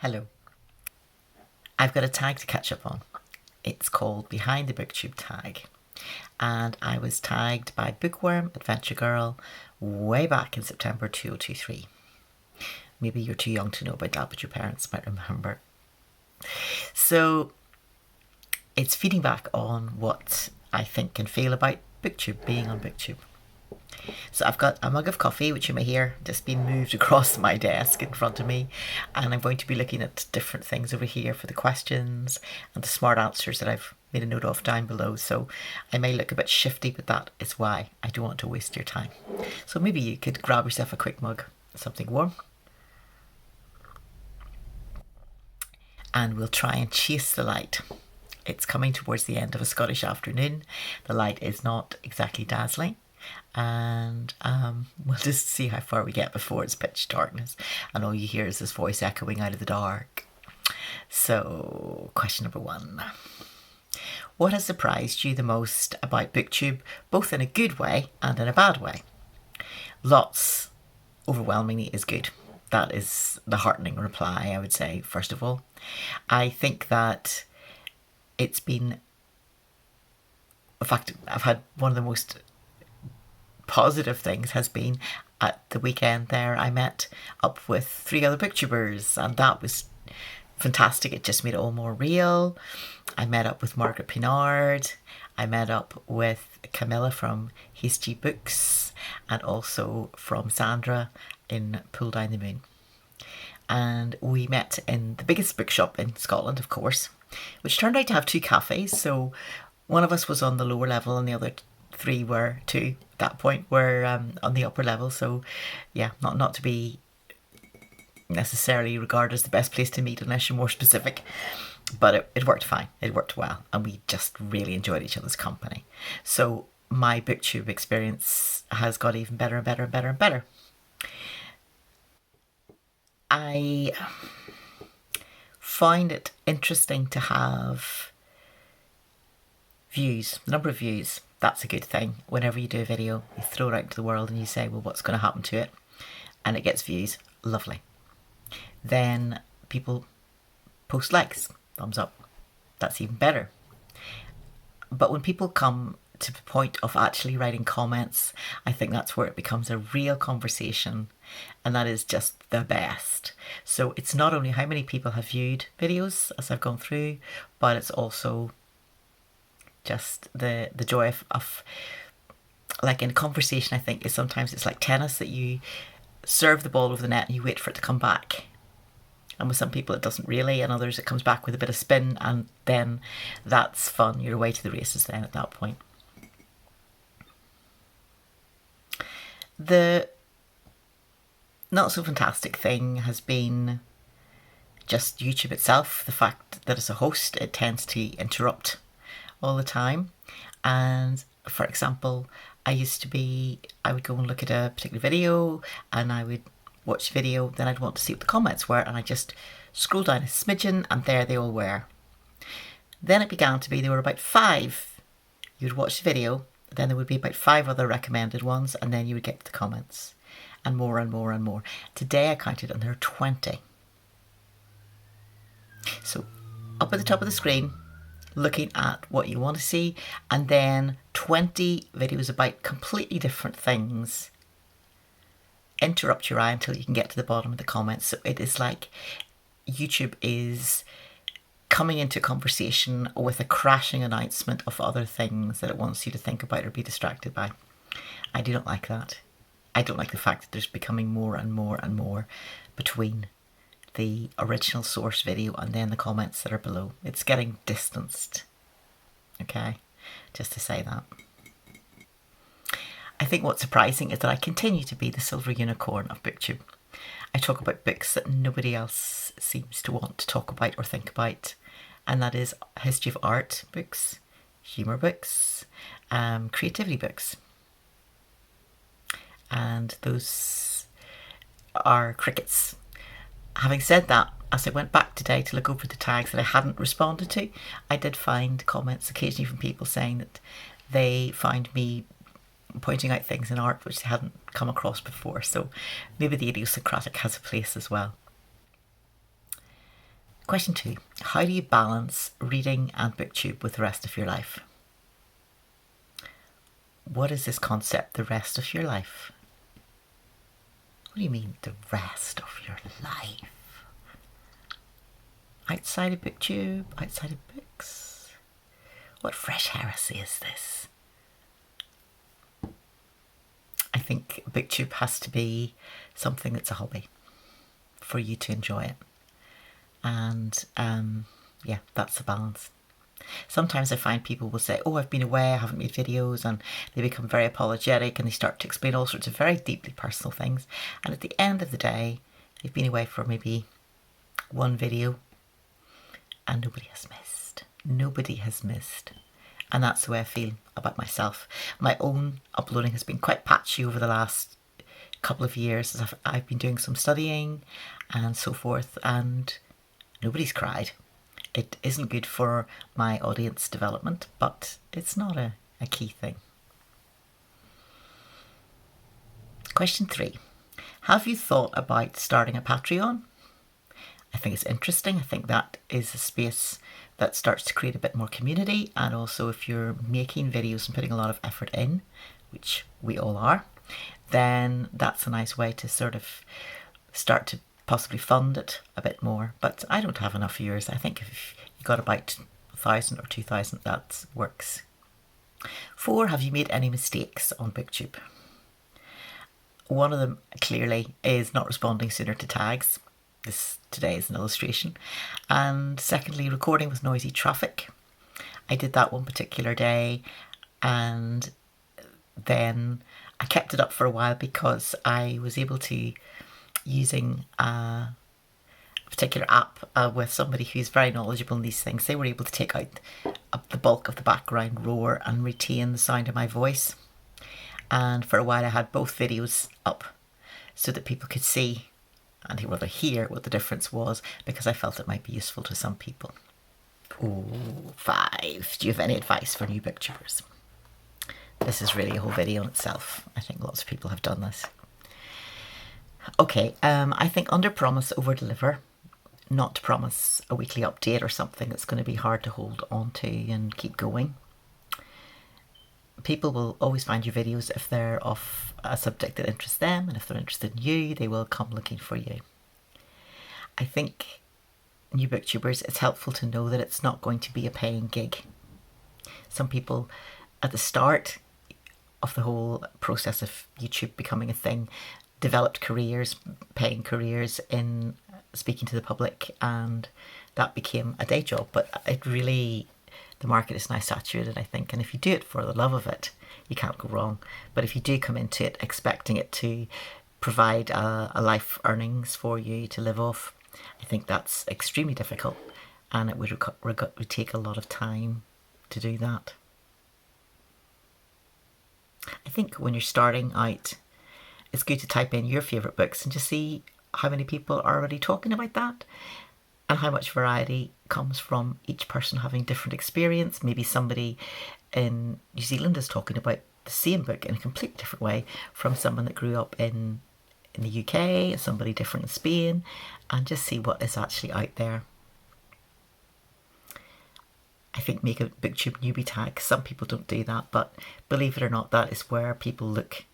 Hello. I've got a tag to catch up on. It's called Behind the Booktube Tag. And I was tagged by Bookworm Adventure Girl way back in September 2023. Maybe you're too young to know about that, but your parents might remember. So it's feeding back on what I think and feel about Booktube, being on Booktube. So I've got a mug of coffee, which you may hear just being moved across my desk in front of me, and I'm going to be looking at different things over here for the questions and the smart answers that I've made a note of down below. So I may look a bit shifty, but that is why I don't want to waste your time. So maybe you could grab yourself a quick mug, something warm, and we'll try and chase the light. It's coming towards the end of a Scottish afternoon. The light is not exactly dazzling, and we'll just see how far we get before it's pitch darkness and all you hear is this voice echoing out of the dark. So, question number 1. What has surprised you the most about Booktube, both in a good way and in a bad way? Lots. Overwhelmingly is good. That is the heartening reply, I would say, first of all. I think that it's been... In fact, I've had one of the most positive things has been at the weekend there I met up with 3 other booktubers, and that was fantastic. It just made it all more real. I met up with Margaret Pinard, I met up with Camilla from Hasty Books, and also from Sandra in Pull Down the Moon. And we met in the biggest bookshop in Scotland, of course, which turned out to have 2 cafes. So one of us was on the lower level and the other 2 at that point were on the upper level. So yeah, not to be necessarily regarded as the best place to meet unless you're more specific, but it worked fine. It worked well, and we just really enjoyed each other's company. So my Booktube experience has got even better and better and better and better. I find it interesting to have views, the number of views. That's a good thing. Whenever you do a video, you throw it out into the world and you say, well, what's going to happen to it? And it gets views. Lovely. Then people post likes, thumbs up. That's even better. But when people come to the point of actually writing comments, I think that's where it becomes a real conversation, and that is just the best. So it's not only how many people have viewed videos as I've gone through, but it's also just the joy of like in a conversation. I think is sometimes it's like tennis, that you serve the ball over the net and you wait for it to come back. And with some people it doesn't really, and others it comes back with a bit of spin, and then that's fun. You're away to the races then at that point. The not so fantastic thing has been just YouTube itself. The fact that as a host it tends to interrupt all the time. And for example, I would go and look at a particular video and I would watch the video, then I'd want to see what the comments were, and I just scroll down a smidgen and there they all were. Then it began to be there were about 5. You'd watch the video, then there would be about 5 other recommended ones, and then you would get to the comments, and more and more and more. Today I counted and there are 20. So up at the top of the screen, looking at what you want to see, and then 20 videos about completely different things interrupt your eye until you can get to the bottom of the comments. So it is like YouTube is coming into a conversation with a crashing announcement of other things that it wants you to think about or be distracted by. I do not like that. I don't like the fact that there's becoming more and more and more between the original source video and then the comments that are below. It's getting distanced. Okay, just to say that. I think what's surprising is that I continue to be the silver unicorn of Booktube. I talk about books that nobody else seems to want to talk about or think about, and that is history of art books, humour books, creativity books. And those are crickets. Having said that, as I went back today to look over the tags that I hadn't responded to, I did find comments occasionally from people saying that they found me pointing out things in art which they hadn't come across before. So maybe the idiosyncratic has a place as well. Question 2. How do you balance reading and booktube with the rest of your life? What is this concept, the rest of your life? What do you mean, the rest of your life? Outside of booktube, outside of books? What fresh heresy is this? I think booktube has to be something that's a hobby for you to enjoy it. And yeah, that's the balance. Sometimes I find people will say, oh, I've been away, I haven't made videos, and they become very apologetic and they start to explain all sorts of very deeply personal things. And at the end of the day, they've been away for maybe one video and nobody has missed. Nobody has missed. And that's the way I feel about myself. My own uploading has been quite patchy over the last couple of years as I've been doing some studying and so forth, and nobody's cried. It isn't good for my audience development, but it's not a key thing. Question 3. Have you thought about starting a Patreon? I think it's interesting. I think that is a space that starts to create a bit more community, and also if you're making videos and putting a lot of effort in, which we all are, then that's a nice way to sort of start to possibly fund it a bit more. But I don't have enough viewers. I think if you got about 1,000 or 2,000, that works. 4. Have you made any mistakes on Booktube? One of them clearly is not responding sooner to tags. This today is an illustration. And secondly, recording with noisy traffic. I did that one particular day, and then I kept it up for a while because I was able to, using a particular app with somebody who's very knowledgeable in these things, they were able to take out the bulk of the background roar and retain the sound of my voice. And for a while I had both videos up so that people could see and rather hear what the difference was, because I felt it might be useful to some people. Oh, 5. Do you have any advice for new booktubers? This is really a whole video in itself. I think lots of people have done this. Okay, I think under promise, over deliver. Not to promise a weekly update or something that's going to be hard to hold on to and keep going. People will always find your videos if they're of a subject that interests them, and if they're interested in you, they will come looking for you. I think new booktubers, it's helpful to know that it's not going to be a paying gig. Some people at the start of the whole process of YouTube becoming a thing developed careers, paying careers in speaking to the public, and that became a day job. But it really, the market is now saturated, I think, and if you do it for the love of it, you can't go wrong. But if you do come into it expecting it to provide a life earnings for you to live off, I think that's extremely difficult, and it would take a lot of time to do that. I think when you're starting out, it's good to type in your favourite books and just see how many people are already talking about that, and how much variety comes from each person having different experience. Maybe somebody in New Zealand is talking about the same book in a completely different way from someone that grew up in the UK, somebody different in Spain, and just see what is actually out there. I think make a Booktube newbie tag. Some people don't do that, but believe it or not, that is where people look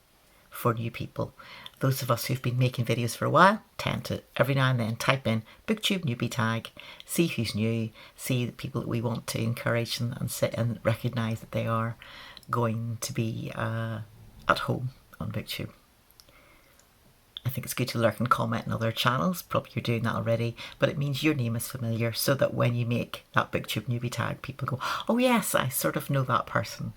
for new people. Those of us who've been making videos for a while tend to every now and then type in Booktube newbie tag, see who's new, see the people that we want to encourage and sit and recognise that they are going to be at home on Booktube. I think it's good to lurk and comment in other channels. Probably you're doing that already, but it means your name is familiar, so that when you make that Booktube newbie tag, people go, oh yes, I sort of know that person.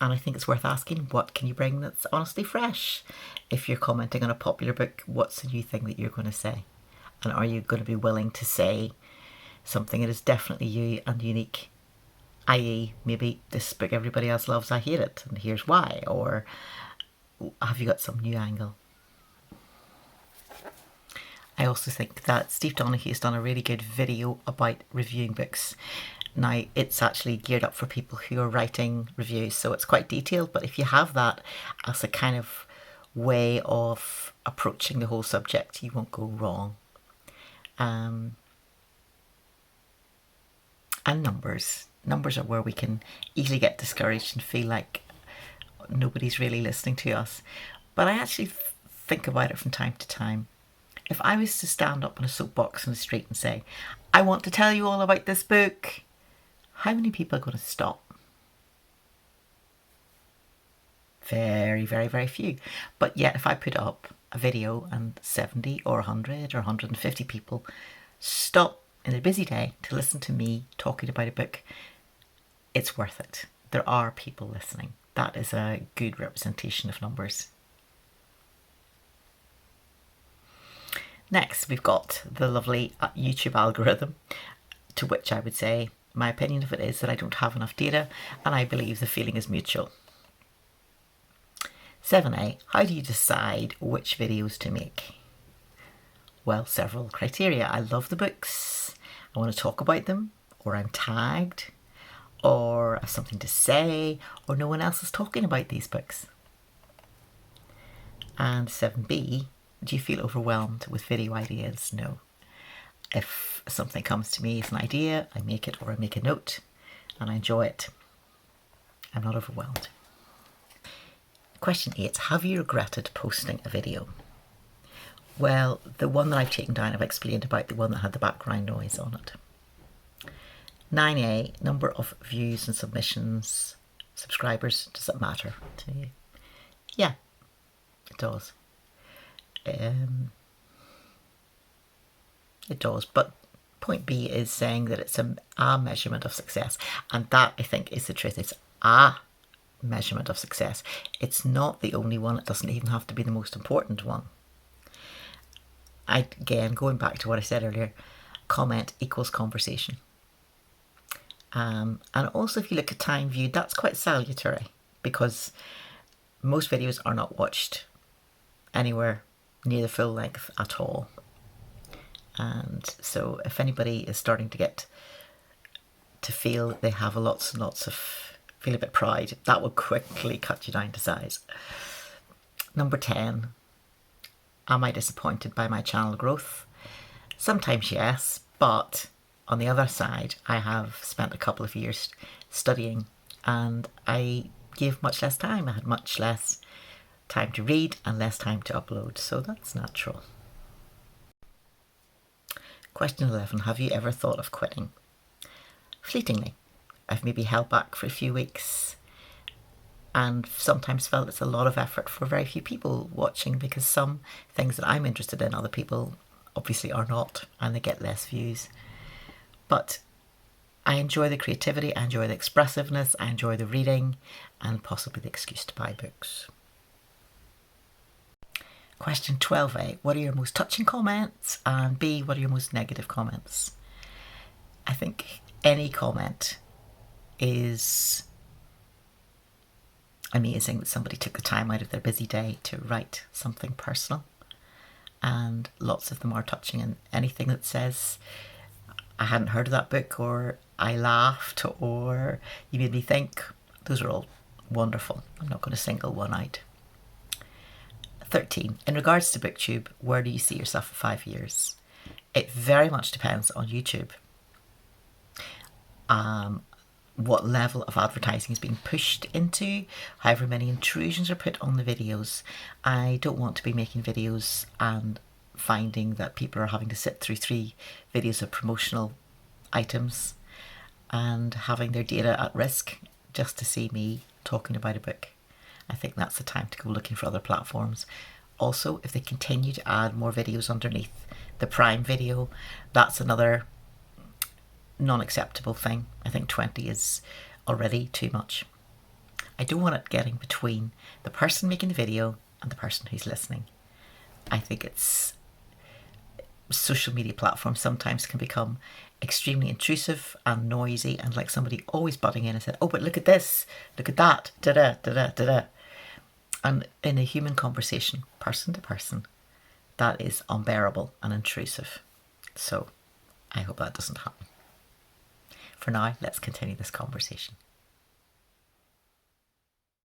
And I think it's worth asking, what can you bring that's honestly fresh? If you're commenting on a popular book, what's the new thing that you're going to say? And are you going to be willing to say something that is definitely you and unique? I.e., maybe this book everybody else loves, I hate it, and here's why. Or have you got some new angle? I also think that Steve Donaghy has done a really good video about reviewing books. Now, it's actually geared up for people who are writing reviews, so it's quite detailed, but if you have that as a kind of way of approaching the whole subject, you won't go wrong. And numbers. Numbers are where we can easily get discouraged and feel like nobody's really listening to us. But I actually think about it from time to time. If I was to stand up on a soapbox in the street and say, I want to tell you all about this book, how many people are going to stop? Very, very, very few. But yet if I put up a video and 70 or 100 or 150 people stop in a busy day to listen to me talking about a book, it's worth it. There are people listening. That is a good representation of numbers. Next, we've got the lovely YouTube algorithm, to which I would say my opinion of it is that I don't have enough data, and I believe the feeling is mutual. 7A, how do you decide which videos to make? Well, several criteria. I love the books, I want to talk about them, or I'm tagged, or I have something to say, or no one else is talking about these books. And 7B, do you feel overwhelmed with video ideas? No. If something comes to me as an idea, I make it, or I make a note and I enjoy it. I'm not overwhelmed. Question 8, have you regretted posting a video? Well, the one that I've taken down, I've explained about the one that had the background noise on it. 9A, number of views and submissions, subscribers, does it matter to you? Yeah, it does. It does, but point B is saying that it's a measurement of success, and that I think is the truth. It's a measurement of success. It's not the only one. It doesn't even have to be the most important one. Again, going back to what I said earlier, comment equals conversation. And also if you look at time viewed, that's quite salutary, because most videos are not watched anywhere near the full length at all. And so if anybody is starting to get to feel they have lots and lots of, feel a bit pride, that will quickly cut you down to size. Number 10, am I disappointed by my channel growth? Sometimes yes, but on the other side, I have spent a couple of years studying and I gave much less time. I had much less time to read and less time to upload, so that's natural. Question 11, have you ever thought of quitting? Fleetingly. I've maybe held back for a few weeks and sometimes felt it's a lot of effort for very few people watching, because some things that I'm interested in, other people obviously are not, and they get less views. But I enjoy the creativity, I enjoy the expressiveness, I enjoy the reading, and possibly the excuse to buy books. Question 12A, what are your most touching comments? And B, what are your most negative comments? I think any comment is amazing, that somebody took the time out of their busy day to write something personal. And lots of them are touching, and anything that says, I hadn't heard of that book, or I laughed, or you made me think, those are all wonderful. I'm not going to single one out. 13. In regards to Booktube, where do you see yourself in 5 years? It very much depends on YouTube. What level of advertising is being pushed into, however many intrusions are put on the videos. I don't want to be making videos and finding that people are having to sit through 3 videos of promotional items and having their data at risk just to see me talking about a book. I think that's the time to go looking for other platforms. Also, if they continue to add more videos underneath the Prime video, that's another non-acceptable thing. I think 20 is already too much. I don't want it getting between the person making the video and the person who's listening. I think it's social media platforms sometimes can become extremely intrusive and noisy, and like somebody always butting in and said, oh, but look at this, look at that, da-da, da-da, da-da. And in a human conversation, person to person, that is unbearable and intrusive. So I hope that doesn't happen. For now, let's continue this conversation.